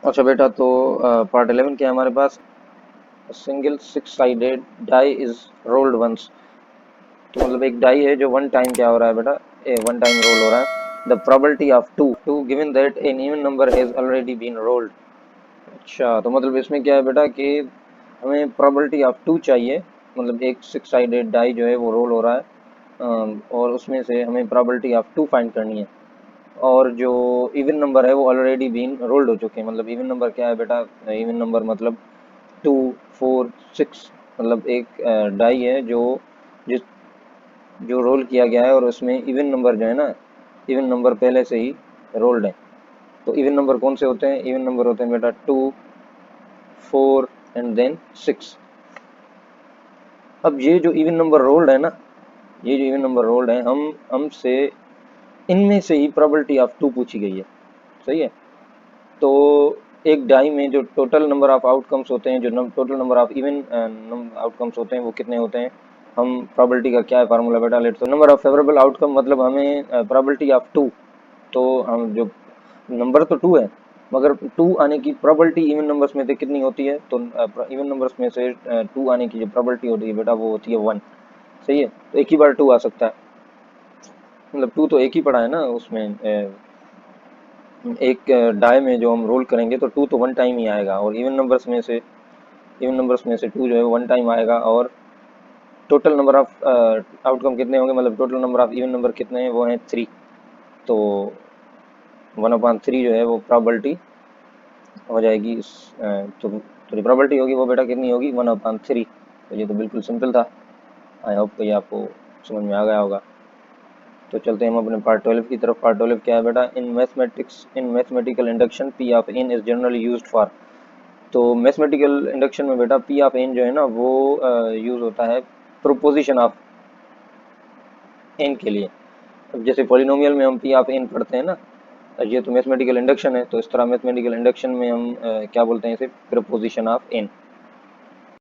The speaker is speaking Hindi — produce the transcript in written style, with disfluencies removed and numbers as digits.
अच्छा बेटा, तो पार्ट 11 क्या है हमारे पास? Single six sided die is rolled once. तो मतलब एक डाई है जो वन टाइम क्या हो रहा है बेटा, वन टाइम रोल हो रहा है। The probability of two given that an even number has already been rolled. अच्छा, तो मतलब इसमें क्या है बेटा कि हमें प्रोबेबिलिटी ऑफ टू चाहिए। मतलब एक सिक्स साइडेड डाई जो है वो रोल हो रहा है, और उसमें से हमें प्रोबेबिलिटी ऑफ टू फाइंड करनी है। और जो इवन नंबर है वो ऑलरेडी बीन रोल्ड हो चुके हैं। मतलब इवन नंबर क्या है बेटा? इवन नंबर मतलब टू, फोर, सिक्स। मतलब एक डाई है जो जिस जो रोल किया गया है और उसमें इवन नंबर जो है ना, इवन नंबर पहले से ही रोल्ड है। तो इवन नंबर कौन से होते हैं? इवन नंबर होते हैं बेटा two, four and then six. अब ये जो इवन नंबर रोल्ड है ना, ये जो इवन नंबर रोल्ड है, हम हमसे इनमें से ही प्रोबेबिलिटी ऑफ टू पूछी गई है। सही है। तो एक डाई में जो टोटल नंबर ऑफ आउटकम्स होते हैं, जो total number of even outcomes होते हैं, वो कितने होते हैं? हम प्रोबेबिलिटी का क्या है फार्मूला बेटा? लेट, तो नंबर ऑफ फेवरेबल आउटकम मतलब हमें प्रोबेबिलिटी ऑफ टू। तो हम जो नंबर तो टू है, मगर टू आने की प्रोबेबिलिटी इवन नंबर्स में से कितनी होती है? तो इवन नंबर्स में से टू आने की जो प्रोबेबिलिटी होती है बेटा, वो होती है वन। सही है। तो एक ही बार टू आ सकता है। मतलब टू तो एक ही पड़ा है ना उसमें, एक डाई में जो हम रोल करेंगे तो टू तो वन टाइम ही आएगा। और इवन नंबर्स में से टू जो है वन टाइम आएगा। और टोटल नंबर ऑफ आउटकम कितने होंगे? मतलब total number of even number कितने हैं? वो हैं थ्री। तो वन अपॉन थ्री जो है वो प्रॉबिलिटी हो जाएगी। तो जो प्रॉबिलिटी होगी वो बेटा कितनी होगी? One upon three. तो ये तो बिल्कुल सिंपल था। आई होप कि ये आपको समझ में आ गया होगा। तो चलते हैं हम अपने पार्ट 12 की तरफ। पार्ट 12 क्या है बेटा? In mathematical induction P of n is generally used for. तो मैथमेटिकल इंडक्शन में बेटा पी ऑफ एन जो है ना, वो यूज होता है प्रोपोजिशन ऑफ एन के लिए। अब जैसे पॉलिनोमियल में हम पी ऑफ एन पढ़ते हैं ना, ये तो मैथमेटिकल इंडक्शन है। तो इस तरह मैथमेटिकल इंडक्शन में हम क्या बोलते हैं इसे? Proposition of N.